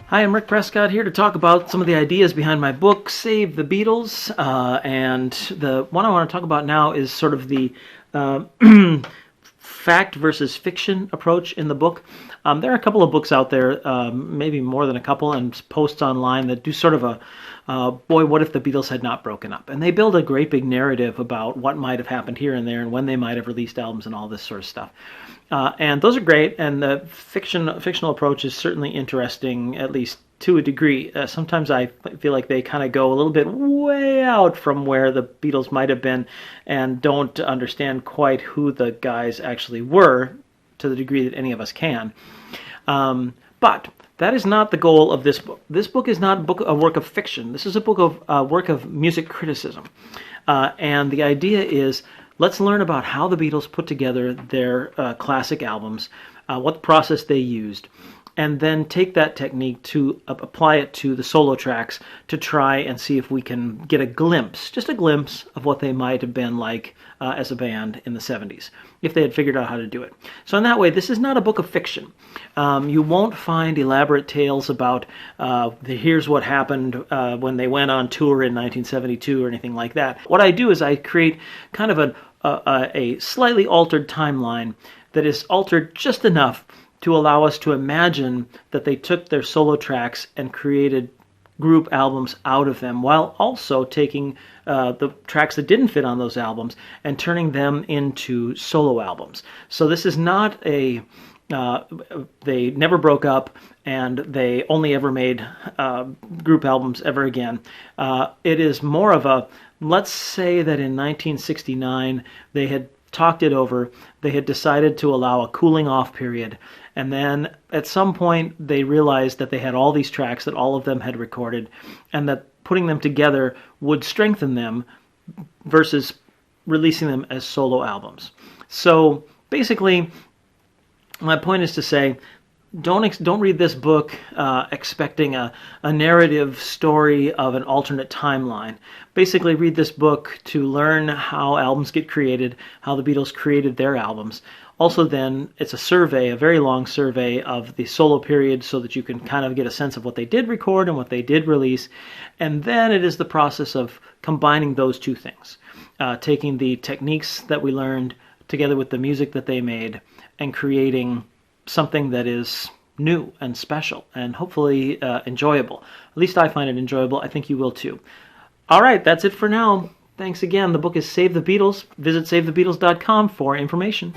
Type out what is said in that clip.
Hi, I'm Rick Prescott here to talk about some of the ideas behind my book, Save the Beatles. And the one I want to talk about now is sort of the fact versus fiction approach in the book. There are a couple of books out there, maybe more than a couple, and posts online that do sort of boy, what if the Beatles had not broken up? And they build a great big narrative about what might have happened here and there and when they might have released albums and all this sort of stuff. And those are great, and the fictional approach is certainly interesting, at least to a degree. Sometimes I feel like they kind of go a little bit way out from where the Beatles might have been and don't understand quite who the guys actually were to the degree that any of us can. But that is not the goal of this book. This book is not a work of fiction. This is a work of music criticism. And the idea is, let's learn about how the Beatles put together their classic albums, what process they used, and then take that technique to apply it to the solo tracks to try and see if we can get a glimpse, just a glimpse, of what they might have been like as a band in the 70s, if they had figured out how to do it. So in that way, this is not a book of fiction. You won't find elaborate tales about here's what happened when they went on tour in 1972 or anything like that. What I do is I create kind of a slightly altered timeline that is altered just enough to allow us to imagine that they took their solo tracks and created group albums out of them, while also taking the tracks that didn't fit on those albums and turning them into solo albums. So this is not they never broke up and they only ever made group albums ever again. It is more of a, let's say that in 1969 they had talked it over, they had decided to allow a cooling off period, and then at some point they realized that they had all these tracks that all of them had recorded, and that putting them together would strengthen them versus releasing them as solo albums. So basically, my point is to say, don't read this book expecting a narrative story of an alternate timeline. Basically, read this book to learn how albums get created, how the Beatles created their albums. Also then, it's a survey, a very long survey of the solo period so that you can kind of get a sense of what they did record and what they did release. And then it is the process of combining those two things, taking the techniques that we learned together with the music that they made and creating something that is new and special and hopefully enjoyable. At least I find it enjoyable. I think you will too. All right, that's it for now. Thanks again. The book is Save the Beatles. Visit SaveTheBeatles.com for information.